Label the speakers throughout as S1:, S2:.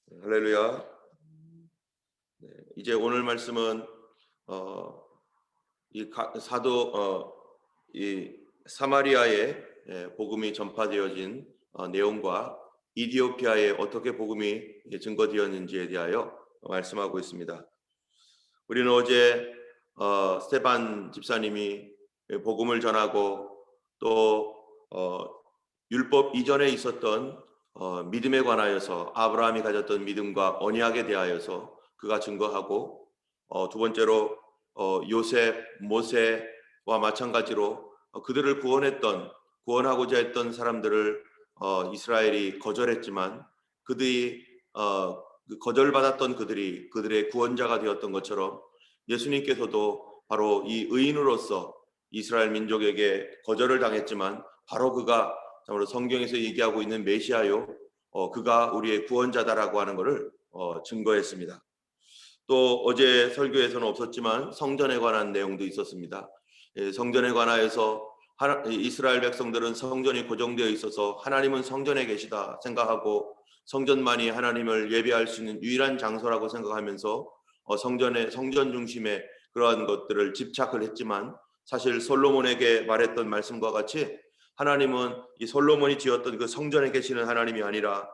S1: 할렐루야. 네, 이제 오늘 말씀은 사도 이 사마리아에 복음이 전파되어진 내용과 이디오피아에 어떻게 복음이 증거되었는지에 대하여 말씀하고 있습니다. 우리는 어제 스테반 집사님이 복음을 전하고 또 율법 이전에 있었던 믿음에 관하여서 아브라함이 가졌던 믿음과 언약에 대하여서 그가 증거하고, 두 번째로 요셉, 모세와 마찬가지로 그들을 구원하고자 했던 사람들을 이스라엘이 거절했지만 그들이 그 거절받았던 그들의 구원자가 되었던 것처럼 예수님께서도 바로 이 의인으로서 이스라엘 민족에게 거절을 당했지만 바로 그가 참으로 성경에서 얘기하고 있는 메시아요, 그가 우리의 구원자다라고 하는 것을 증거했습니다. 또 어제 설교에서는 없었지만 성전에 관한 내용도 있었습니다. 성전에 관하여서 이스라엘 백성들은 성전이 고정되어 있어서 하나님은 성전에 계시다 생각하고 성전만이 하나님을 예배할 수 있는 유일한 장소라고 생각하면서 성전 중심의 그러한 것들을 집착을 했지만, 사실 솔로몬에게 말했던 말씀과 같이 하나님은 이 솔로몬이 지었던 그 성전에 계시는 하나님이 아니라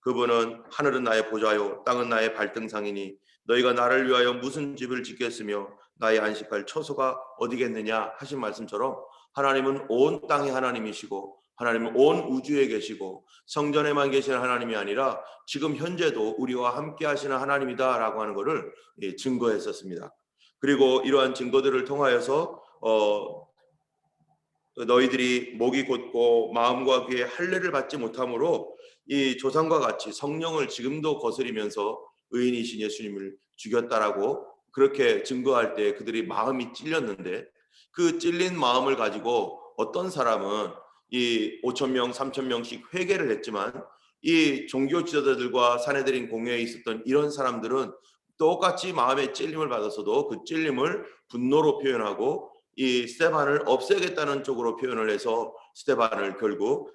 S1: 그분은 하늘은 나의 보좌요 땅은 나의 발등상이니 너희가 나를 위하여 무슨 집을 짓겠으며 나의 안식할 처소가 어디겠느냐 하신 말씀처럼 하나님은 온 땅의 하나님이시고 하나님은 온 우주에 계시고 성전에만 계시는 하나님이 아니라 지금 현재도 우리와 함께 하시는 하나님이다라고 하는 것을 증거했었습니다. 그리고 이러한 증거들을 통하여서 너희들이 목이 곧고 마음과 귀에 할례를 받지 못함으로 이 조상과 같이 성령을 지금도 거스리면서 의인이신 예수님을 죽였다라고 그렇게 증거할 때 그들이 마음이 찔렸는데, 그 찔린 마음을 가지고 어떤 사람은 이 5,000명 3,000명씩 회개를 했지만 이 종교 지도자들과 사내들인 공회에 있었던 이런 사람들은 똑같이 마음의 찔림을 받았어도 그 찔림을 분노로 표현하고 이 스테반을 없애겠다는 쪽으로 표현을 해서 스테반을 결국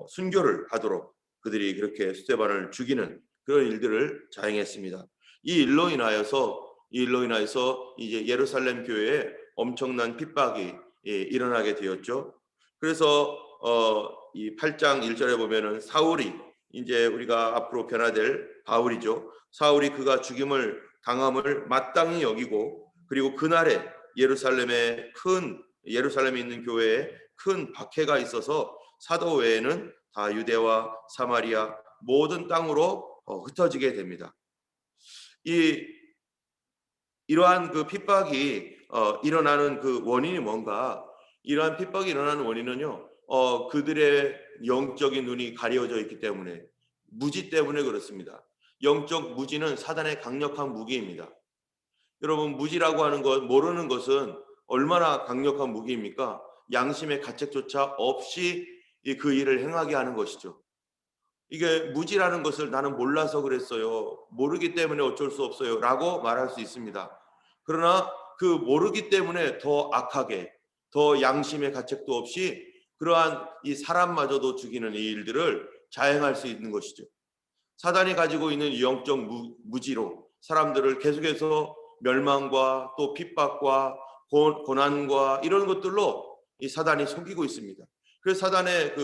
S1: 순교를 하도록 그들이 그렇게 스테반을 죽이는 그런 일들을 자행했습니다. 이 일로 인하여서 이제 예루살렘 교회에 엄청난 핍박이 일어나게 되었죠. 그래서 이 8장 1절에 보면은 사울이, 이제 우리가 앞으로 변화될 바울이죠. 사울이 그가 죽임을 당함을 마땅히 여기고, 그리고 그날에 예루살렘에 있는 교회에 큰 박해가 있어서 사도 외에는 다 유대와 사마리아 모든 땅으로 흩어지게 됩니다. 이러한 그 핍박이 일어나는 그 원인이 뭔가? 이러한 핍박이 일어나는 원인은요, 그들의 영적인 눈이 가려져 있기 때문에, 무지 때문에 그렇습니다. 영적 무지는 사단의 강력한 무기입니다. 여러분, 무지라고 하는 것, 모르는 것은 얼마나 강력한 무기입니까? 양심의 가책조차 없이 그 일을 행하게 하는 것이죠. 이게 무지라는 것을 나는 몰라서 그랬어요, 모르기 때문에 어쩔 수 없어요 라고 말할 수 있습니다. 그러나 그 모르기 때문에 더 악하게, 더 양심의 가책도 없이 그러한 이 사람마저도 죽이는 이 일들을 자행할 수 있는 것이죠. 사단이 가지고 있는 영적 무지로 사람들을 계속해서 멸망과 또 핍박과 고난과 이런 것들로 이 사단이 속이고 있습니다. 그래서 사단의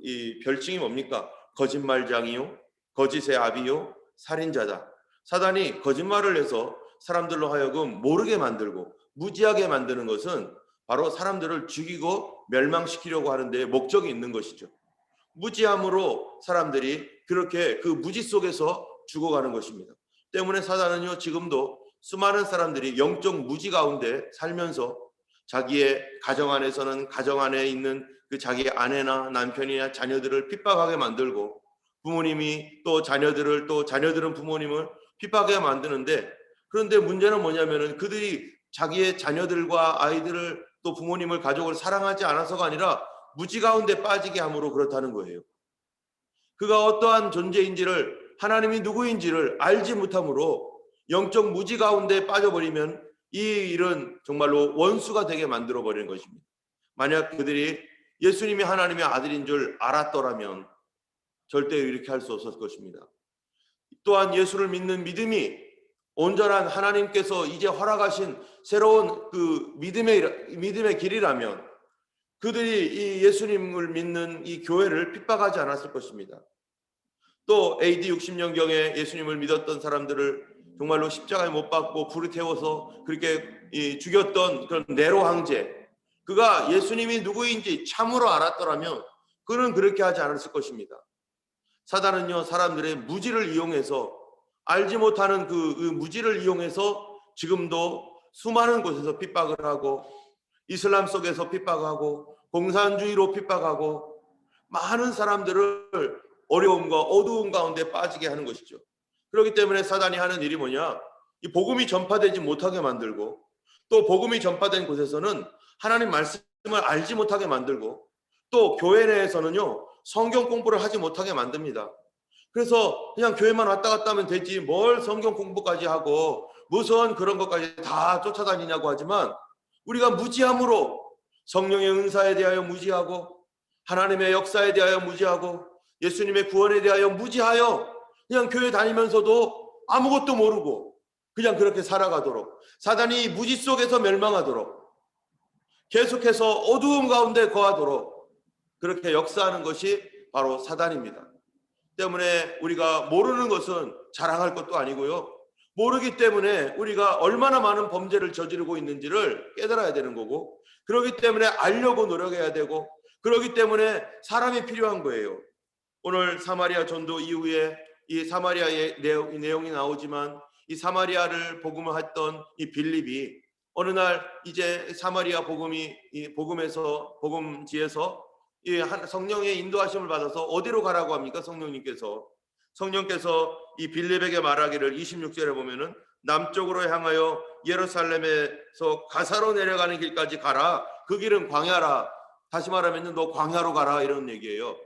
S1: 이 별칭이 뭡니까? 거짓말장이요, 거짓의 아비요, 살인자다. 사단이 거짓말을 해서 사람들로 하여금 모르게 만들고 무지하게 만드는 것은 바로 사람들을 죽이고 멸망시키려고 하는데 목적이 있는 것이죠. 무지함으로 사람들이 그렇게 그 무지 속에서 죽어가는 것입니다. 때문에 사단은요, 지금도 수많은 사람들이 영적 무지 가운데 살면서 자기의 가정 안에서는 가정 안에 있는 그 자기 아내나 남편이나 자녀들을 핍박하게 만들고, 부모님이 또 자녀들을, 또 자녀들은 부모님을 핍박하게 만드는데, 그런데 문제는 뭐냐면은 그들이 자기의 자녀들과 아이들을 또 부모님을, 가족을 사랑하지 않아서가 아니라 무지 가운데 빠지게 함으로 그렇다는 거예요. 그가 어떠한 존재인지를, 하나님이 누구인지를 알지 못함으로 영적 무지 가운데 빠져버리면 이 일은 정말로 원수가 되게 만들어버리는 것입니다. 만약 그들이 예수님이 하나님의 아들인 줄 알았더라면 절대 이렇게 할 수 없었을 것입니다. 또한 예수를 믿는 믿음이 온전한 하나님께서 이제 허락하신 새로운 그 믿음의 길이라면 그들이 이 예수님을 믿는 이 교회를 핍박하지 않았을 것입니다. 또 AD 60년경에 예수님을 믿었던 사람들을 정말로 십자가에 못 박고 불에 태워서 그렇게 죽였던 그런 네로 황제, 그가 예수님이 누구인지 참으로 알았더라면 그는 그렇게 하지 않았을 것입니다. 사단은요, 사람들의 무지를 이용해서, 알지 못하는 그 무지를 이용해서 지금도 수많은 곳에서 핍박을 하고, 이슬람 속에서 핍박하고, 공산주의로 핍박하고, 많은 사람들을 어려움과 어두움 가운데 빠지게 하는 것이죠. 그렇기 때문에 사단이 하는 일이 뭐냐, 이 복음이 전파되지 못하게 만들고, 또 복음이 전파된 곳에서는 하나님 말씀을 알지 못하게 만들고, 또 교회 내에서는요, 성경 공부를 하지 못하게 만듭니다. 그래서 그냥 교회만 왔다 갔다 하면 되지 뭘 성경 공부까지 하고 무슨 그런 것까지 다 쫓아다니냐고 하지만, 우리가 무지함으로 성령의 은사에 대하여 무지하고, 하나님의 역사에 대하여 무지하고, 예수님의 구원에 대하여 무지하여 그냥 교회 다니면서도 아무것도 모르고 그냥 그렇게 살아가도록, 사단이 무지 속에서 멸망하도록, 계속해서 어두움 가운데 거하도록 그렇게 역사하는 것이 바로 사단입니다. 때문에 우리가 모르는 것은 자랑할 것도 아니고요, 모르기 때문에 우리가 얼마나 많은 범죄를 저지르고 있는지를 깨달아야 되는 거고, 그렇기 때문에 알려고 노력해야 되고, 그렇기 때문에 사람이 필요한 거예요. 오늘 사마리아 전도 이후에 이 사마리아의 내용이 나오지만, 이 사마리아를 복음을 했던 이 빌립이 어느 날 이제 사마리아 복음지에서 이 성령의 인도하심을 받아서 어디로 가라고 합니까? 성령께서 이 빌립에게 말하기를 26절에 보면은 남쪽으로 향하여 예루살렘에서 가사로 내려가는 길까지 가라. 그 길은 광야라. 다시 말하면 너 광야로 가라, 이런 얘기예요.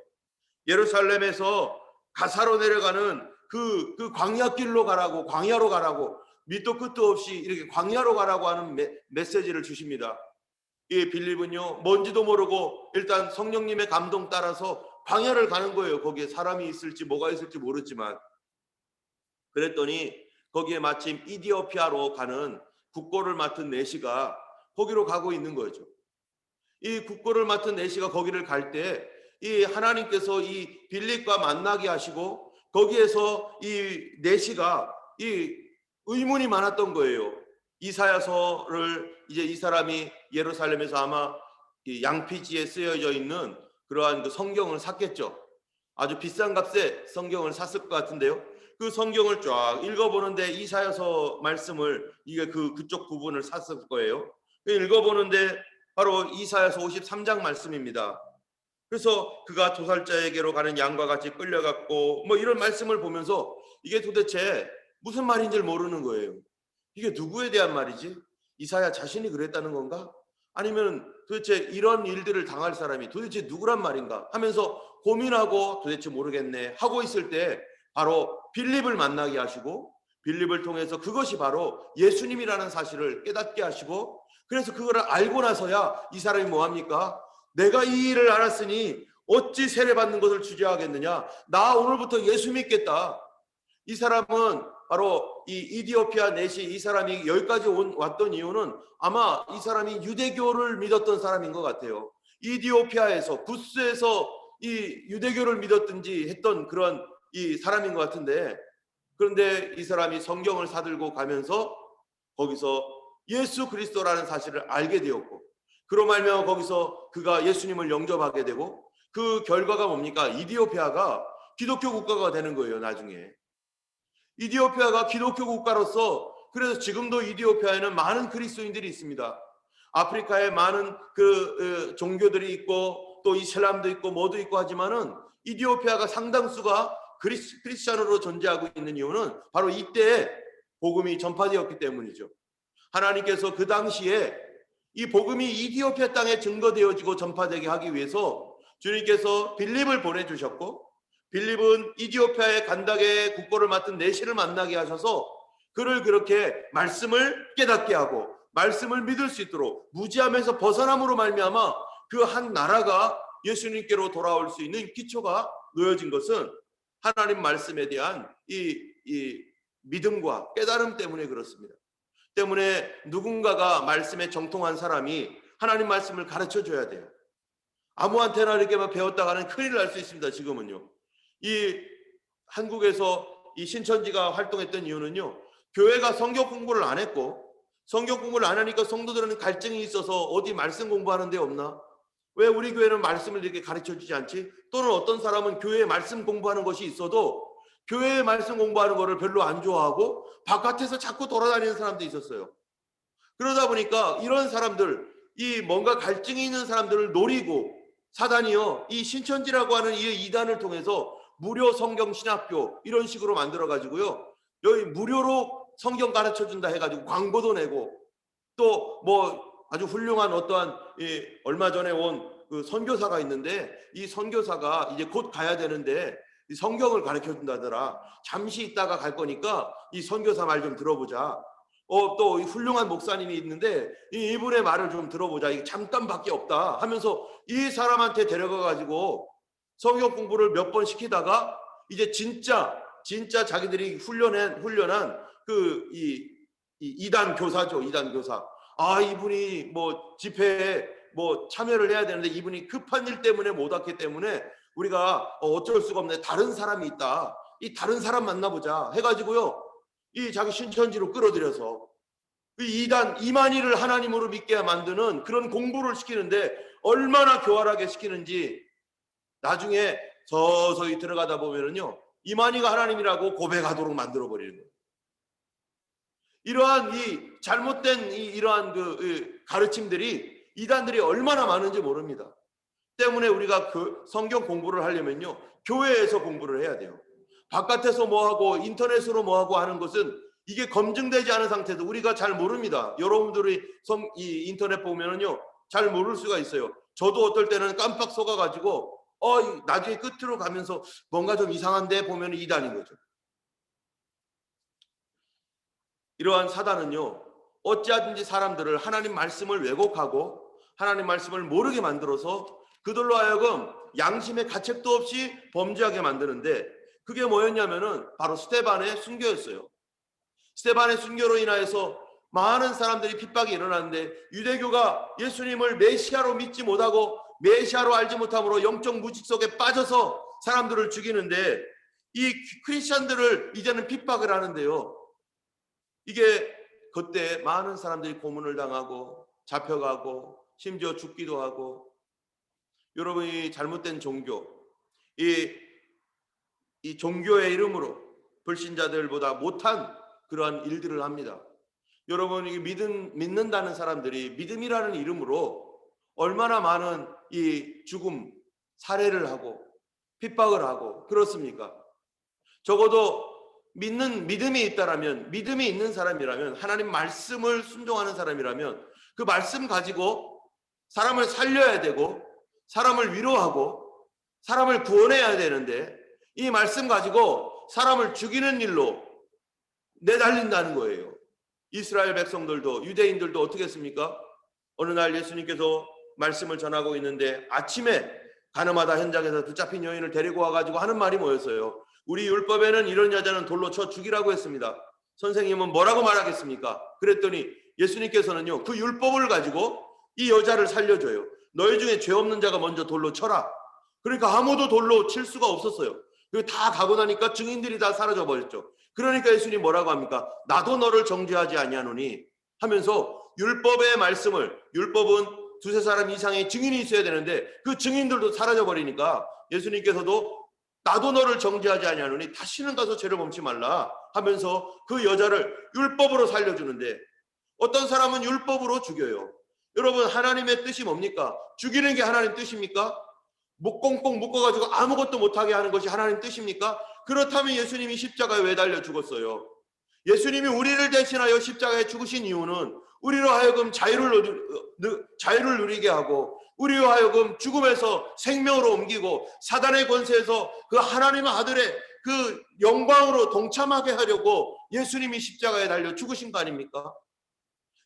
S1: 예루살렘에서 가사로 내려가는 그 광야길로 가라고, 광야로 가라고, 밑도 끝도 없이 이렇게 광야로 가라고 하는 메시지를 주십니다. 이 빌립은요, 뭔지도 모르고 일단 성령님의 감동 따라서 광야를 가는 거예요. 거기에 사람이 있을지 뭐가 있을지 모르지만. 그랬더니 거기에 마침 이디오피아로 가는 국고를 맡은 내시가 거기로 가고 있는 거죠. 이 국고를 맡은 내시가 거기를 갈 때 이 하나님께서 이 빌립과 만나게 하시고, 거기에서 이 내시가 이 의문이 많았던 거예요. 이사야서를 이제 이 사람이 예루살렘에서 아마 양피지에 쓰여져 있는 그러한 그 성경을 샀겠죠. 아주 비싼 값에 성경을 샀을 것 같은데요. 그 성경을 쫙 읽어보는데 이사야서 말씀을 그쪽 부분을 샀을 거예요. 읽어보는데 바로 이사야서 53장 말씀입니다. 그래서 그가 도살자에게로 가는 양과 같이 끌려갔고 뭐 이런 말씀을 보면서 이게 도대체 무슨 말인지 모르는 거예요. 이게 누구에 대한 말이지? 이사야 자신이 그랬다는 건가? 아니면 도대체 이런 일들을 당할 사람이 도대체 누구란 말인가 하면서 고민하고 도대체 모르겠네 하고 있을 때 바로 빌립을 만나게 하시고, 빌립을 통해서 그것이 바로 예수님이라는 사실을 깨닫게 하시고, 그래서 그거를 알고 나서야 이 사람이 뭐합니까? 내가 이 일을 알았으니 어찌 세례받는 것을 주저하겠느냐, 나 오늘부터 예수 믿겠다. 이 사람은 바로 이 이디오피아 내시, 이 사람이 여기까지 왔던 이유는 아마 이 사람이 유대교를 믿었던 사람인 것 같아요. 이디오피아에서 구스에서 이 유대교를 믿었든지 했던 그런 이 사람인 것 같은데, 그런데 이 사람이 성경을 사들고 가면서 거기서 예수 그리스도라는 사실을 알게 되었고, 그로 말미암아 거기서 그가 예수님을 영접하게 되고, 그 결과가 뭡니까? 이디오피아가 기독교 국가가 되는 거예요. 나중에 이디오피아가 기독교 국가로서, 그래서 지금도 이디오피아에는 많은 그리스도인들이 있습니다. 아프리카에 많은 종교들이 있고 또 이슬람도 있고 뭐도 있고 하지만은 이디오피아가 상당수가 크리스찬으로 존재하고 있는 이유는 바로 이때 복음이 전파되었기 때문이죠. 하나님께서 그 당시에 이 복음이 이디오피아 땅에 증거되어지고 전파되게 하기 위해서 주님께서 빌립을 보내주셨고, 빌립은 이디오피아의 간다게 국고를 맡은 내시를 만나게 하셔서 그를 그렇게 말씀을 깨닫게 하고 말씀을 믿을 수 있도록 무지함에서 벗어남으로 말미암아 그 한 나라가 예수님께로 돌아올 수 있는 기초가 놓여진 것은 하나님 말씀에 대한 이 이 믿음과 깨달음 때문에 그렇습니다. 때문에 누군가가 말씀에 정통한 사람이 하나님 말씀을 가르쳐 줘야 돼요. 아무한테나 이렇게만 배웠다가는 큰일 날 수 있습니다. 지금은요. 이 한국에서 이 신천지가 활동했던 이유는요. 교회가 성경 공부를 안 했고 성경 공부를 안 하니까 성도들은 갈증이 있어서 어디 말씀 공부하는 데 없나? 왜 우리 교회는 말씀을 이렇게 가르쳐 주지 않지? 또는 어떤 사람은 교회에 말씀 공부하는 것이 있어도 교회에 말씀 공부하는 거를 별로 안 좋아하고 바깥에서 자꾸 돌아다니는 사람도 있었어요. 그러다 보니까 이런 사람들, 이 뭔가 갈증이 있는 사람들을 노리고 사단이요, 이 신천지라고 하는 이 이단을 통해서 무료 성경 신학교 이런 식으로 만들어 가지고요, 여기 무료로 성경 가르쳐 준다 해가지고 광고도 내고 또 뭐 아주 훌륭한 어떠한 얼마 전에 온 그 선교사가 있는데 이 선교사가 이제 곧 가야 되는데 이 성경을 가르쳐 준다더라. 잠시 있다가 갈 거니까 이 선교사 말 좀 들어보자. 또 훌륭한 목사님이 있는데 이분의 말을 좀 들어보자. 이게 잠깐밖에 없다 하면서 이 사람한테 데려가 가지고 성경 공부를 몇 번 시키다가 이제 진짜 자기들이 훈련한 그 이단 교사죠. 이단 교사. 아, 이분이 뭐 집회에 뭐 참여를 해야 되는데 이분이 급한 일 때문에 못 왔기 때문에 우리가 어쩔 수가 없네. 다른 사람이 있다. 이 다른 사람 만나보자 해가지고요. 이 자기 신천지로 끌어들여서 이단 이만희를 하나님으로 믿게 만드는 그런 공부를 시키는데 얼마나 교활하게 시키는지 나중에 서서히 들어가다 보면은요. 이만희가 하나님이라고 고백하도록 만들어 버리는 거예요. 이러한 이 잘못된 이러한 그 가르침들이 이단들이 얼마나 많은지 모릅니다. 때문에 우리가 그 성경 공부를 하려면요. 교회에서 공부를 해야 돼요. 바깥에서 뭐하고 인터넷으로 뭐하고 하는 것은 이게 검증되지 않은 상태에서 우리가 잘 모릅니다. 여러분들이 이 인터넷 보면은요. 잘 모를 수가 있어요. 저도 어떨 때는 깜빡 속아가지고 나중에 끝으로 가면서 뭔가 좀 이상한데 보면 이단인 거죠. 이러한 사단은요. 어찌하든지 사람들을 하나님 말씀을 왜곡하고 하나님 말씀을 모르게 만들어서 그들로 하여금 양심의 가책도 없이 범죄하게 만드는데 그게 뭐였냐면은 바로 스데반의 순교였어요. 스데반의 순교로 인하여서 많은 사람들이 핍박이 일어났는데 유대교가 예수님을 메시아로 믿지 못하고 메시아로 알지 못함으로 영적 무직 속에 빠져서 사람들을 죽이는데 이 크리스천들을 이제는 핍박을 하는데요. 이게 그때 많은 사람들이 고문을 당하고 잡혀가고 심지어 죽기도 하고 여러분이 잘못된 종교 이 종교의 이름으로 불신자들보다 못한 그러한 일들을 합니다. 여러분이 믿는다는 사람들이 믿음이라는 이름으로 얼마나 많은 이 죽음 살해를 하고 핍박을 하고 그렇습니까? 적어도 믿음이 있다라면 믿음이 있는 사람이라면 하나님 말씀을 순종하는 사람이라면 그 말씀 가지고 사람을 살려야 되고 사람을 위로하고 사람을 구원해야 되는데 이 말씀 가지고 사람을 죽이는 일로 내달린다는 거예요. 이스라엘 백성들도 유대인들도 어떻게 했습니까? 어느 날 예수님께서 말씀을 전하고 있는데 아침에 가늠하다 현장에서 붙잡힌 여인을 데리고 와가지고 하는 말이 뭐였어요? 우리 율법에는 이런 여자는 돌로 쳐 죽이라고 했습니다. 선생님은 뭐라고 말하겠습니까? 그랬더니 예수님께서는요 그 율법을 가지고 이 여자를 살려줘요. 너희 중에 죄 없는 자가 먼저 돌로 쳐라. 그러니까 아무도 돌로 칠 수가 없었어요. 그리고 다 가고 나니까 증인들이 다 사라져 버렸죠. 그러니까 예수님 뭐라고 합니까? 나도 너를 정죄하지 아니하노니 하면서 율법의 말씀을 율법은 두세 사람 이상의 증인이 있어야 되는데 그 증인들도 사라져 버리니까 예수님께서도 나도 너를 정죄하지 아니하노니 다시는 가서 죄를 범치 말라 하면서 그 여자를 율법으로 살려주는데 어떤 사람은 율법으로 죽여요. 여러분 하나님의 뜻이 뭡니까? 죽이는 게 하나님 뜻입니까? 목 꽁꽁 묶어가지고 아무것도 못하게 하는 것이 하나님 뜻입니까? 그렇다면 예수님이 십자가에 왜 달려 죽었어요? 예수님이 우리를 대신하여 십자가에 죽으신 이유는 우리로 하여금 자유를 누리게 하고 우리로 하여금 죽음에서 생명으로 옮기고 사단의 권세에서 그 하나님의 아들의 그 영광으로 동참하게 하려고 예수님이 십자가에 달려 죽으신 거 아닙니까?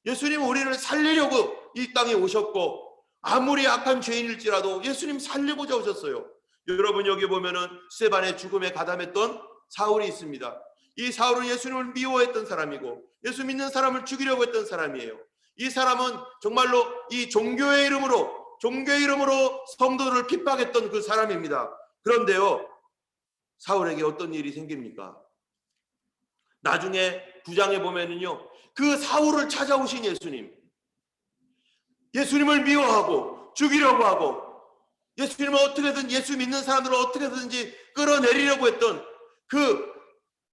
S1: 예수님은 우리를 살리려고 이 땅에 오셨고 아무리 악한 죄인일지라도 예수님 살리고자 오셨어요. 여러분 여기 보면은 스데반의 죽음에 가담했던 사울이 있습니다. 이 사울은 예수님을 미워했던 사람이고 예수 믿는 사람을 죽이려고 했던 사람이에요. 이 사람은 정말로 이 종교의 이름으로 성도들을 핍박했던 그 사람입니다. 그런데요, 사울에게 어떤 일이 생깁니까? 나중에 9장에 보면은요, 그 사울을 찾아오신 예수님을 미워하고 죽이려고 하고 예수님을 어떻게든 예수 믿는 사람들을 어떻게든지 끌어내리려고 했던 그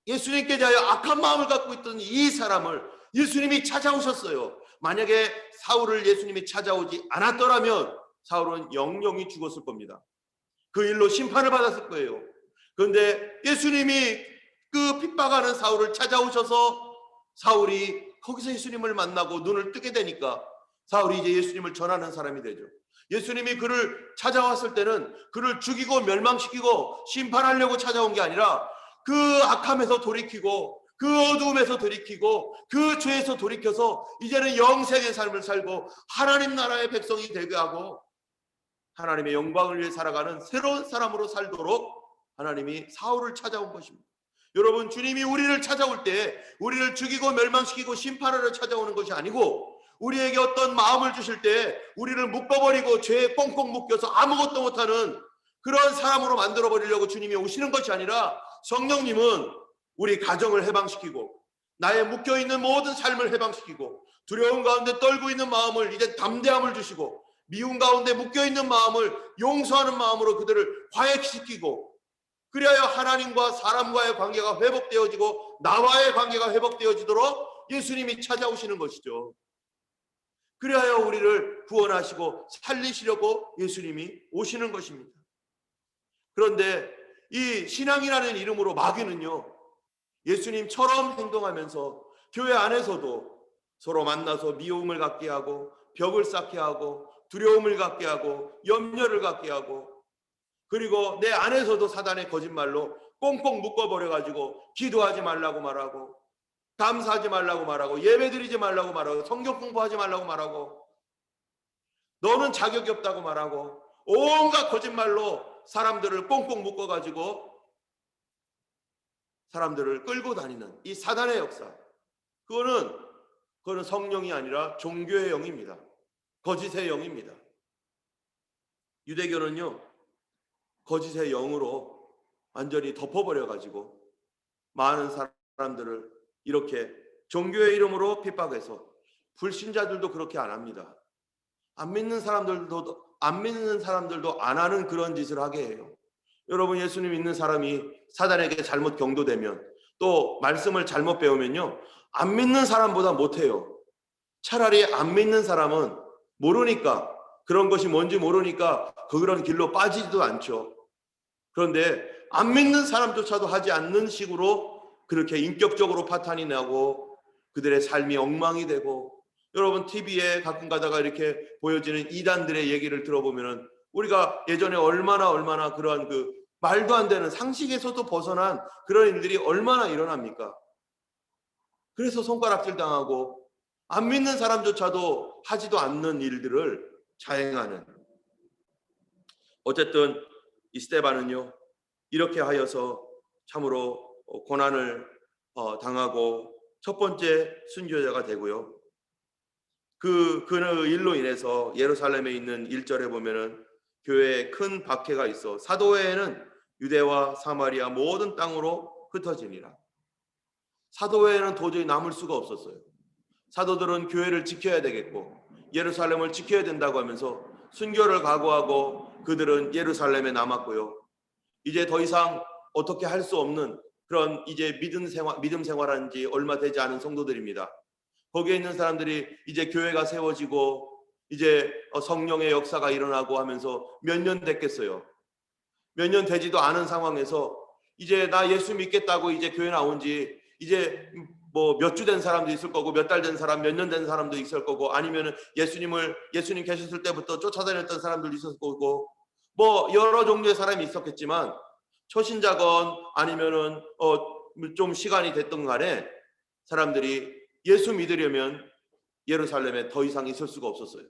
S1: 예수님께 대하여 악한 마음을 갖고 있던 이 사람을 예수님이 찾아오셨어요. 만약에 사울을 예수님이 찾아오지 않았더라면 사울은 영영이 죽었을 겁니다. 그 일로 심판을 받았을 거예요. 그런데 예수님이 그 핍박하는 사울을 찾아오셔서 사울이 거기서 예수님을 만나고 눈을 뜨게 되니까 사울이 이제 예수님을 전하는 사람이 되죠. 예수님이 그를 찾아왔을 때는 그를 죽이고 멸망시키고 심판하려고 찾아온 게 아니라 그 악함에서 돌이키고 그 어두움에서 돌이키고 그 죄에서 돌이켜서 이제는 영생의 삶을 살고 하나님 나라의 백성이 되게 하고 하나님의 영광을 위해 살아가는 새로운 사람으로 살도록 하나님이 사울을 찾아온 것입니다. 여러분, 주님이 우리를 찾아올 때 우리를 죽이고 멸망시키고 심판하러 찾아오는 것이 아니고 우리에게 어떤 마음을 주실 때 우리를 묶어버리고 죄에 꽁꽁 묶여서 아무것도 못하는 그런 사람으로 만들어버리려고 주님이 오시는 것이 아니라 성령님은 우리 가정을 해방시키고 나의 묶여있는 모든 삶을 해방시키고 두려움 가운데 떨고 있는 마음을 이제 담대함을 주시고 미움 가운데 묶여있는 마음을 용서하는 마음으로 그들을 화해시키고 그리하여 하나님과 사람과의 관계가 회복되어지고 나와의 관계가 회복되어지도록 예수님이 찾아오시는 것이죠. 그리하여 우리를 구원하시고 살리시려고 예수님이 오시는 것입니다. 그런데 이 신앙이라는 이름으로 마귀는요, 예수님처럼 행동하면서 교회 안에서도 서로 만나서 미움을 갖게 하고 벽을 쌓게 하고 두려움을 갖게 하고 염려를 갖게 하고 그리고 내 안에서도 사단의 거짓말로 꽁꽁 묶어버려가지고 기도하지 말라고 말하고 감사하지 말라고 말하고 예배드리지 말라고 말하고 성경 공부하지 말라고 말하고 너는 자격이 없다고 말하고 온갖 거짓말로 사람들을 꽁꽁 묶어가지고 사람들을 끌고 다니는 이 사단의 역사, 그거는 성령이 아니라 종교의 영입니다. 거짓의 영입니다. 유대교는요, 거짓의 영으로 완전히 덮어버려가지고 많은 사람들을 이렇게 종교의 이름으로 핍박해서 불신자들도 그렇게 안 합니다. 안 믿는 사람들도 안 하는 그런 짓을 하게 해요. 여러분, 예수님 믿는 사람이 사단에게 잘못 경도되면 또 말씀을 잘못 배우면요, 안 믿는 사람보다 못해요. 차라리 안 믿는 사람은 모르니까, 그런 것이 뭔지 모르니까 그런 길로 빠지지도 않죠. 그런데 안 믿는 사람조차도 하지 않는 식으로 그렇게 인격적으로 파탄이 나고 그들의 삶이 엉망이 되고, 여러분 TV에 가끔 가다가 이렇게 보여지는 이단들의 얘기를 들어보면은 우리가 예전에 얼마나 그러한 그 말도 안 되는 상식에서도 벗어난 그런 일들이 얼마나 일어납니까? 그래서 손가락질 당하고 안 믿는 사람조차도 하지도 않는 일들을 자행하는, 어쨌든 이 스데반은요, 이렇게 하여서 참으로 고난을 당하고 첫 번째 순교자가 되고요. 그 일로 인해서 예루살렘에 있는 1절에 보면은 교회에 큰 박해가 있어 사도회에는 유대와 사마리아 모든 땅으로 흩어지니라. 사도회에는 도저히 남을 수가 없었어요. 사도들은 교회를 지켜야 되겠고 예루살렘을 지켜야 된다고 하면서 순교를 각오하고 그들은 예루살렘에 남았고요. 이제 더 이상 어떻게 할 수 없는 그런 이제 믿음 생활한 지 얼마 되지 않은 성도들입니다. 거기에 있는 사람들이 이제 교회가 세워지고 이제 성령의 역사가 일어나고 하면서 몇 년 됐겠어요. 몇 년 되지도 않은 상황에서 이제 나 예수 믿겠다고 이제 교회 나온 지 이제 뭐 몇 주 된 사람도 있을 거고 몇 달 된 사람, 몇 년 된 사람도 있을 거고 아니면은 예수님 계셨을 때부터 쫓아다녔던 사람들도 있었을 거고 뭐 여러 종류의 사람이 있었겠지만 초신자건 아니면은 좀 시간이 됐던 간에 사람들이 예수 믿으려면 예루살렘에 더 이상 있을 수가 없었어요.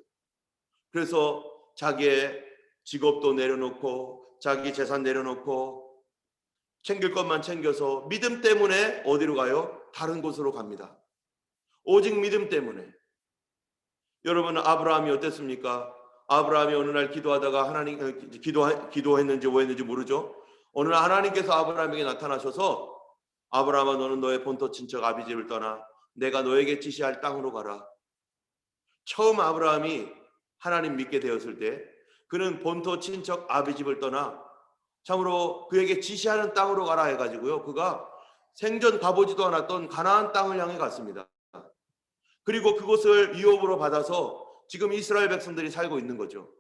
S1: 그래서 자기의 직업도 내려놓고 자기 재산 내려놓고 챙길 것만 챙겨서 믿음 때문에 어디로 가요? 다른 곳으로 갑니다. 오직 믿음 때문에. 여러분, 아브라함이 어땠습니까? 아브라함이 어느 날 기도하다가 하나님 기도했는지 뭐 했는지 모르죠. 어느 날 하나님께서 아브라함에게 나타나셔서 아브라함아, 너는 너의 본토 친척 아비집을 떠나 내가 너에게 지시할 땅으로 가라. 처음 아브라함이 하나님 믿게 되었을 때 그는 본토 친척 아비집을 떠나 참으로 그에게 지시하는 땅으로 가라 해가지고요, 그가 생전 가보지도 않았던 가나안 땅을 향해 갔습니다. 그리고 그곳을 위협으로 받아서 지금 이스라엘 백성들이 살고 있는 거죠.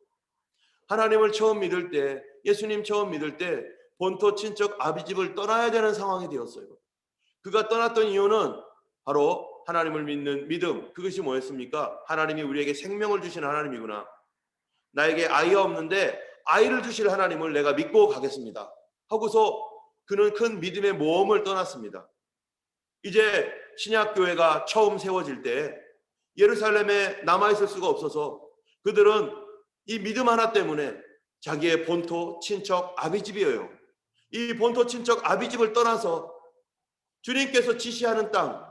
S1: 하나님을 처음 믿을 때, 예수님 처음 믿을 때 본토 친척 아비집을 떠나야 되는 상황이 되었어요. 그가 떠났던 이유는 바로 하나님을 믿는 믿음. 그것이 뭐였습니까? 하나님이 우리에게 생명을 주시는 하나님이구나. 나에게 아이가 없는데 아이를 주실 하나님을 내가 믿고 가겠습니다 하고서 그는 큰 믿음의 모험을 떠났습니다. 이제 신약교회가 처음 세워질 때 예루살렘에 남아있을 수가 없어서 그들은 이 믿음 하나 때문에 자기의 본토 친척 아비집이에요. 이 본토 친척 아비집을 떠나서 주님께서 지시하는 땅,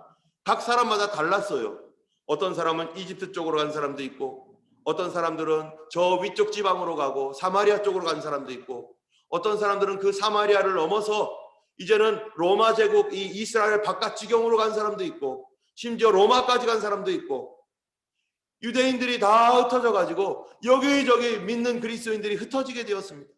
S1: 각 사람마다 달랐어요. 어떤 사람은 이집트 쪽으로 간 사람도 있고, 어떤 사람들은 저 위쪽 지방으로 가고 사마리아 쪽으로 간 사람도 있고, 어떤 사람들은 그 사마리아를 넘어서 이제는 로마 제국 이 이스라엘 바깥 지경으로 간 사람도 있고, 심지어 로마까지 간 사람도 있고, 유대인들이 다 흩어져 가지고 여기저기 믿는 그리스도인들이 흩어지게 되었습니다.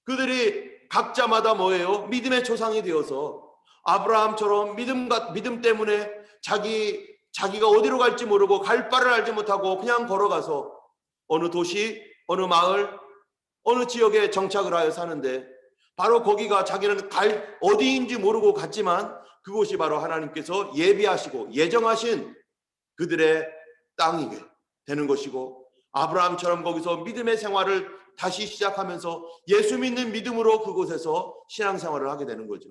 S1: 그들이 각자마다 뭐예요? 믿음의 조상이 되어서 아브라함처럼 믿음 때문에 자기가 어디로 갈지 모르고 갈 바를 알지 못하고 그냥 걸어가서 어느 도시, 어느 마을, 어느 지역에 정착을 하여 사는데 바로 거기가 자기는 갈 어디인지 모르고 갔지만 그곳이 바로 하나님께서 예비하시고 예정하신 그들의 땅이게 되는 것이고, 아브라함처럼 거기서 믿음의 생활을 다시 시작하면서 예수 믿는 믿음으로 그곳에서 신앙생활을 하게 되는 거죠.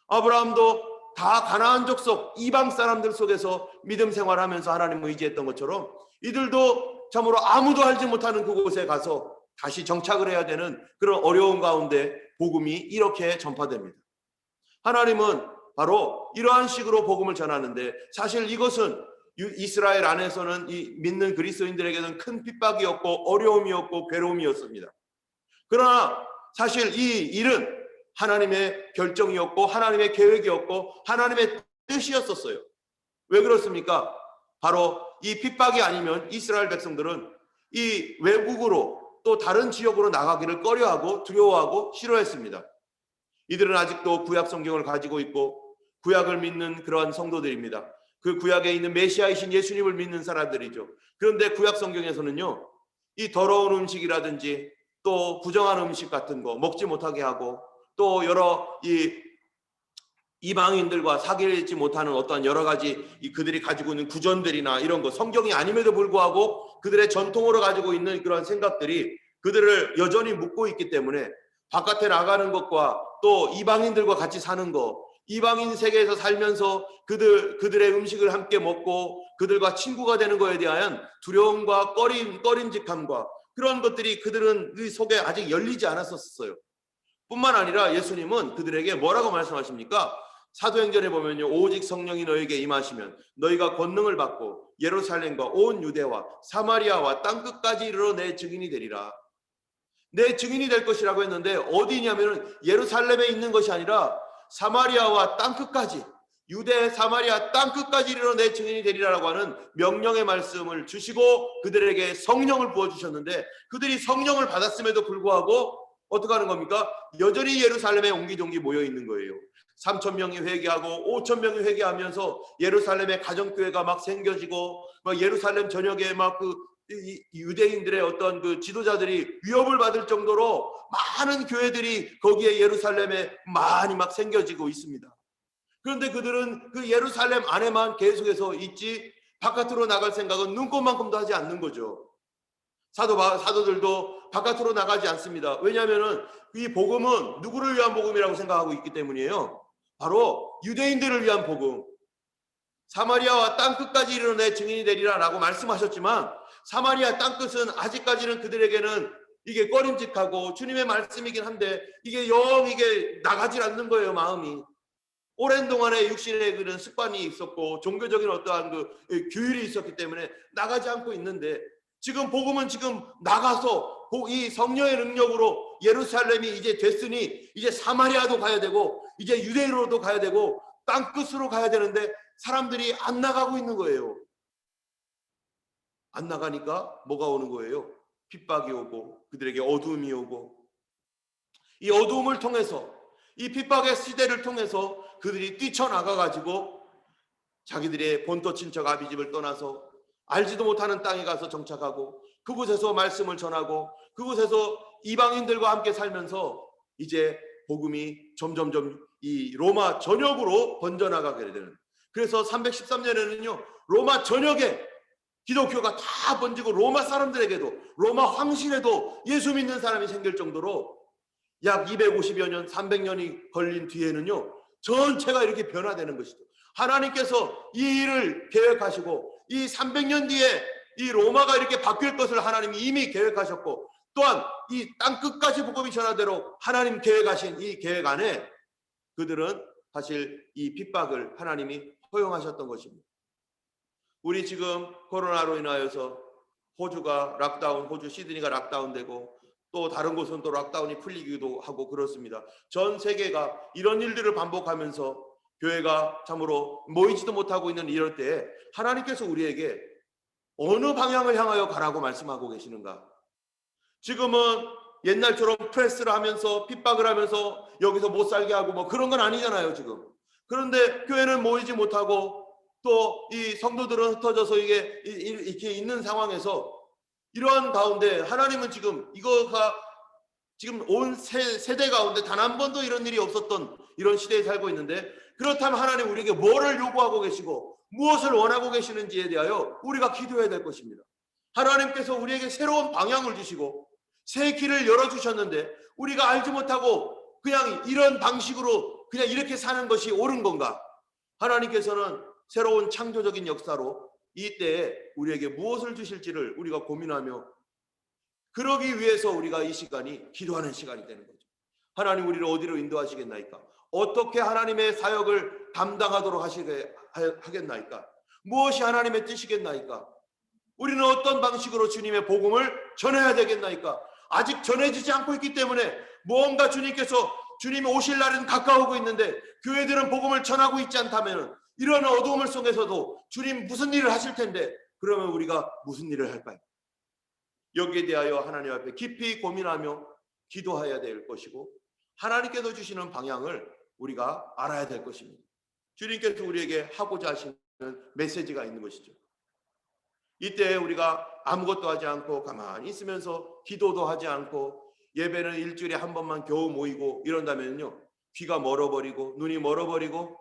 S1: 아브라함도 다 가나안 족속 이방 사람들 속에서 믿음 생활하면서 하나님을 의지했던 것처럼 이들도 참으로 아무도 알지 못하는 그곳에 가서 다시 정착을 해야 되는 그런 어려운 가운데 복음이 이렇게 전파됩니다. 하나님은 바로 이러한 식으로 복음을 전하는데, 사실 이것은 이스라엘 안에서는 이 믿는 그리스도인들에게는 큰 핍박이었고 어려움이었고 괴로움이었습니다. 그러나 사실 이 일은 하나님의 결정이었고 하나님의 계획이었고 하나님의 뜻이었었어요. 왜 그렇습니까? 바로 이 핍박이 아니면 이스라엘 백성들은 이 외국으로 또 다른 지역으로 나가기를 꺼려하고 두려워하고 싫어했습니다. 이들은 아직도 구약 성경을 가지고 있고 구약을 믿는 그러한 성도들입니다. 그 구약에 있는 메시아이신 예수님을 믿는 사람들이죠. 그런데 구약 성경에서는요, 이 더러운 음식이라든지 또 부정한 음식 같은 거 먹지 못하게 하고, 또 여러 이방인들과 사귀지 못하는 어떠한 여러 가지 그들이 가지고 있는 구전들이나 이런 거, 성경이 아님에도 불구하고 그들의 전통으로 가지고 있는 그런 생각들이 그들을 여전히 묶고 있기 때문에 바깥에 나가는 것과 또 이방인들과 같이 사는 거, 이방인 세계에서 살면서 그들의 음식을 함께 먹고 그들과 친구가 되는 것에 대한 두려움과 꺼림직함과 그런 것들이 그들은 그 속에 아직 열리지 않았었어요. 뿐만 아니라 예수님은 그들에게 뭐라고 말씀하십니까? 사도행전에 보면요, 오직 성령이 너에게 임하시면 너희가 권능을 받고 예루살렘과 온 유대와 사마리아와 땅끝까지 이르러 내 증인이 되리라. 내 증인이 될 것이라고 했는데 어디냐면 예루살렘에 있는 것이 아니라 사마리아와 땅끝까지, 유대 사마리아 땅끝까지 이르러 내 증인이 되리라라고 하는 명령의 말씀을 주시고 그들에게 성령을 부어주셨는데, 그들이 성령을 받았음에도 불구하고 어떻게 하는 겁니까? 여전히 예루살렘에 옹기종기 모여 있는 거예요. 3,000명이 회개하고 5,000명이 회개하면서 예루살렘의 가정교회가 막 생겨지고, 막 예루살렘 전역에 막 유대인들의 어떤 그 지도자들이 위협을 받을 정도로 많은 교회들이 거기에 예루살렘에 많이 막 생겨지고 있습니다. 그런데 그들은 그 예루살렘 안에만 계속해서 있지 바깥으로 나갈 생각은 눈꼽만큼도 하지 않는 거죠. 사도들도 바깥으로 나가지 않습니다. 왜냐하면 이 복음은 누구를 위한 복음이라고 생각하고 있기 때문이에요. 바로 유대인들을 위한 복음. 사마리아와 땅끝까지 이르러 내 증인이 되리라 라고 말씀하셨지만 사마리아 땅끝은 아직까지는 그들에게는 이게 꺼림직하고 주님의 말씀이긴 한데 이게 영 이게 나가질 않는 거예요, 마음이. 오랜 동안에 육신의 그런 습관이 있었고 종교적인 어떠한 그 규율이 있었기 때문에 나가지 않고 있는데, 지금 복음은 지금 나가서 이 성령의 능력으로 예루살렘이 이제 됐으니 이제 사마리아도 가야 되고 이제 유대로도 가야 되고 땅끝으로 가야 되는데 사람들이 안 나가고 있는 거예요. 안 나가니까 뭐가 오는 거예요? 핍박이 오고 그들에게 어두움이 오고, 이 어두움을 통해서 이 핍박의 시대를 통해서 그들이 뛰쳐나가 가지고 자기들의 본토 친척 아비집을 떠나서 알지도 못하는 땅에 가서 정착하고 그곳에서 말씀을 전하고 그곳에서 이방인들과 함께 살면서 이제 복음이 점점점 이 로마 전역으로 번져나가게 되는, 그래서 313년에는요 로마 전역에 기독교가 다 번지고 로마 사람들에게도 로마 황실에도 예수 믿는 사람이 생길 정도로 약 250여 년 300년이 걸린 뒤에는요 전체가 이렇게 변화되는 것이죠. 하나님께서 이 일을 계획하시고 이 300년 뒤에 이 로마가 이렇게 바뀔 것을 하나님이 이미 계획하셨고, 또한 이 땅 끝까지 복음이 전하도록 하나님 계획하신 이 계획 안에 그들은 사실 이 핍박을 하나님이 허용하셨던 것입니다. 우리 지금 코로나로 인하여서 호주가 락다운, 호주 시드니가 락다운되고 또 다른 곳은 또 락다운이 풀리기도 하고 그렇습니다. 전 세계가 이런 일들을 반복하면서 교회가 참으로 모이지도 못하고 있는 이럴 때에 하나님께서 우리에게 어느 방향을 향하여 가라고 말씀하고 계시는가? 지금은 옛날처럼 프레스를 하면서 핍박을 하면서 여기서 못 살게 하고 뭐 그런 건 아니잖아요 지금. 그런데 교회는 모이지 못하고 또 이 성도들은 흩어져서 이게 이렇게 있는 상황에서 이러한 가운데 하나님은 지금 이거가 지금 온 세대 가운데 단 한 번도 이런 일이 없었던 이런 시대에 살고 있는데, 그렇다면 하나님 우리에게 뭐를 요구하고 계시고 무엇을 원하고 계시는지에 대하여 우리가 기도해야 될 것입니다. 하나님께서 우리에게 새로운 방향을 주시고 새 길을 열어주셨는데 우리가 알지 못하고 그냥 이런 방식으로 그냥 이렇게 사는 것이 옳은 건가? 하나님께서는 새로운 창조적인 역사로 이때에 우리에게 무엇을 주실지를 우리가 고민하며, 그러기 위해서 우리가 이 시간이 기도하는 시간이 되는 거죠. 하나님 우리를 어디로 인도하시겠나이까? 어떻게 하나님의 사역을 담당하도록 하겠나이까? 무엇이 하나님의 뜻이겠나이까? 우리는 어떤 방식으로 주님의 복음을 전해야 되겠나이까? 아직 전해지지 않고 있기 때문에 무언가 주님께서 주님이 오실 날은 가까우고 있는데 교회들은 복음을 전하고 있지 않다면 이런 어두움을 속에서도 주님 무슨 일을 하실 텐데 그러면 우리가 무슨 일을 할까요? 여기에 대하여 하나님 앞에 깊이 고민하며 기도해야 될 것이고 하나님께서 주시는 방향을 우리가 알아야 될 것입니다. 주님께서 우리에게 하고자 하시는 메시지가 있는 것이죠. 이때 우리가 아무것도 하지 않고 가만히 있으면서 기도도 하지 않고 예배는 일주일에 한 번만 겨우 모이고 이런다면요 귀가 멀어버리고 눈이 멀어버리고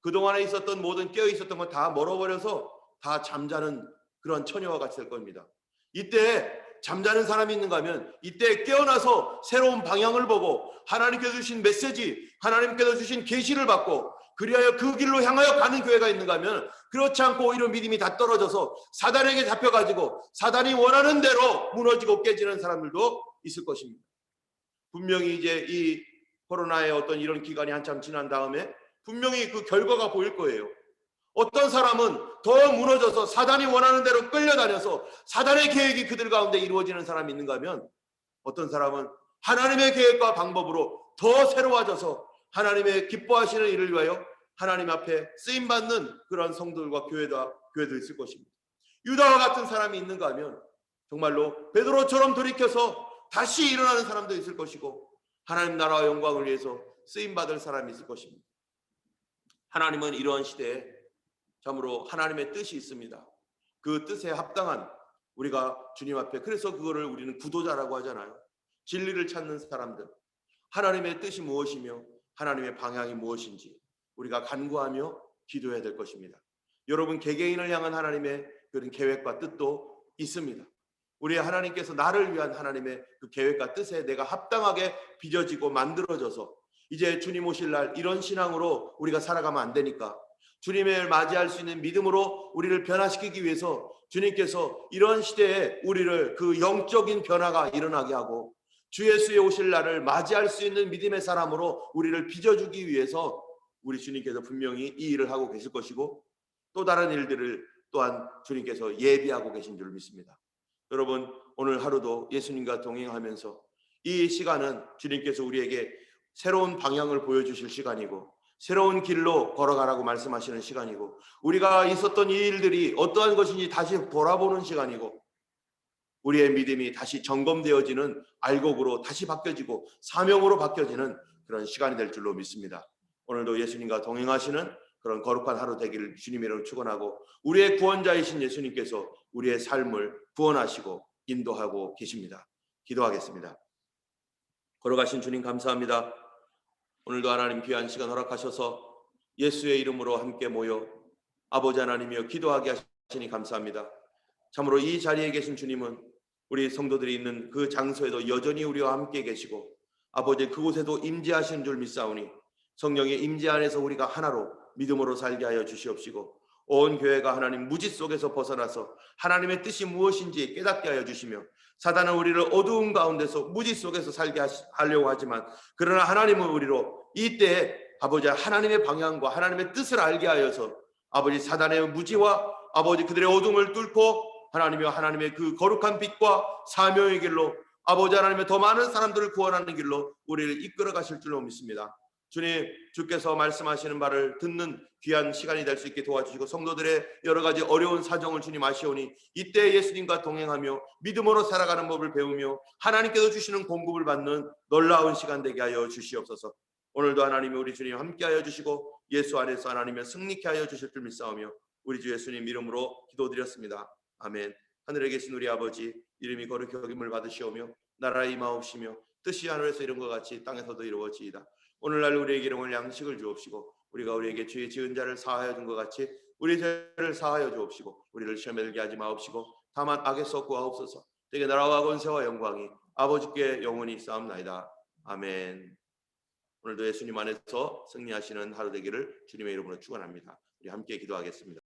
S1: 그동안에 있었던 모든 깨어 있었던 건 다 멀어버려서 다 잠자는 그런 처녀와 같이 될 겁니다. 이때 잠자는 사람이 있는가 하면 이때 깨어나서 새로운 방향을 보고 하나님께서 주신 메시지, 하나님께서 주신 계시를 받고 그리하여 그 길로 향하여 가는 교회가 있는가 하면, 그렇지 않고 오히려 믿음이 다 떨어져서 사단에게 잡혀가지고 사단이 원하는 대로 무너지고 깨지는 사람들도 있을 것입니다. 분명히 이제 이 코로나의 어떤 이런 기간이 한참 지난 다음에 분명히 그 결과가 보일 거예요. 어떤 사람은 더 무너져서 사단이 원하는 대로 끌려다녀서 사단의 계획이 그들 가운데 이루어지는 사람이 있는가 하면, 어떤 사람은 하나님의 계획과 방법으로 더 새로워져서 하나님의 기뻐하시는 일을 위하여 하나님 앞에 쓰임받는 그런 성도들과 교회도 있을 것입니다. 유다와 같은 사람이 있는가 하면 정말로 베드로처럼 돌이켜서 다시 일어나는 사람도 있을 것이고 하나님 나라와 영광을 위해서 쓰임받을 사람이 있을 것입니다. 하나님은 이러한 시대에 참으로 하나님의 뜻이 있습니다. 그 뜻에 합당한 우리가 주님 앞에, 그래서 그거를 우리는 구도자라고 하잖아요. 진리를 찾는 사람들, 하나님의 뜻이 무엇이며 하나님의 방향이 무엇인지 우리가 간구하며 기도해야 될 것입니다. 여러분 개개인을 향한 하나님의 그런 계획과 뜻도 있습니다. 우리 하나님께서 나를 위한 하나님의 그 계획과 뜻에 내가 합당하게 빚어지고 만들어져서 이제 주님 오실 날 이런 신앙으로 우리가 살아가면 안 되니까 주님을 맞이할 수 있는 믿음으로 우리를 변화시키기 위해서 주님께서 이런 시대에 우리를 그 영적인 변화가 일어나게 하고 주 예수의 오실 날을 맞이할 수 있는 믿음의 사람으로 우리를 빚어주기 위해서 우리 주님께서 분명히 이 일을 하고 계실 것이고 또 다른 일들을 또한 주님께서 예비하고 계신 줄 믿습니다. 여러분, 오늘 하루도 예수님과 동행하면서 이 시간은 주님께서 우리에게 새로운 방향을 보여주실 시간이고 새로운 길로 걸어가라고 말씀하시는 시간이고 우리가 있었던 이 일들이 어떠한 것인지 다시 돌아보는 시간이고 우리의 믿음이 다시 점검되어지는 알곡으로 다시 바뀌어지고 사명으로 바뀌어지는 그런 시간이 될 줄로 믿습니다. 오늘도 예수님과 동행하시는 그런 거룩한 하루 되기를 주님의 이름으로 축원하고 우리의 구원자이신 예수님께서 우리의 삶을 구원하시고 인도하고 계십니다. 기도하겠습니다. 걸어가신 주님 감사합니다. 오늘도 하나님 귀한 시간 허락하셔서 예수의 이름으로 함께 모여 아버지 하나님이여 기도하게 하시니 감사합니다. 참으로 이 자리에 계신 주님은 우리 성도들이 있는 그 장소에도 여전히 우리와 함께 계시고 아버지 그곳에도 임재하시는 줄 믿사오니 성령의 임재 안에서 우리가 하나로 믿음으로 살게 하여 주시옵시고 온 교회가 하나님 무지 속에서 벗어나서 하나님의 뜻이 무엇인지 깨닫게 하여 주시며 사단은 우리를 어두운 가운데서 무지 속에서 살게 하려고 하지만 그러나 하나님은 우리로 이때에 아버지 하나님의 방향과 하나님의 뜻을 알게 하여서 아버지 사단의 무지와 아버지 그들의 어둠을 뚫고 하나님의 그 거룩한 빛과 사명의 길로 아버지 하나님의 더 많은 사람들을 구원하는 길로 우리를 이끌어 가실 줄로 믿습니다. 주님, 주께서 말씀하시는 바를 듣는 귀한 시간이 될 수 있게 도와주시고 성도들의 여러 가지 어려운 사정을 주님 아시오니 이때 예수님과 동행하며 믿음으로 살아가는 법을 배우며 하나님께서 주시는 공급을 받는 놀라운 시간 되게 하여 주시옵소서. 오늘도 하나님이 우리 주님 함께하여 주시고 예수 안에서 하나님의 승리케 하여 주실 줄 믿사오며 우리 주 예수님 이름으로 기도드렸습니다. 아멘. 하늘에 계신 우리 아버지 이름이 거룩히 여김을 받으시오며 나라의 임하옵시며 뜻이 하늘에서 이룬 것 같이 땅에서도 이루어지이다. 오늘날 우리에게 일용할 양식을 주옵시고 우리가 우리에게 죄 지은 자를 사하여 준 것 같이 우리 죄를 사하여 주옵시고 우리를 시험에 들게 하지 마옵시고 다만 악에서 구하옵소서. 되게 나라와 권세와 영광이 아버지께 영원히 있사옵나이다. 아멘. 오늘도 예수님 안에서 승리하시는 하루 되기를 주님의 이름으로 축원합니다. 우리 함께 기도하겠습니다.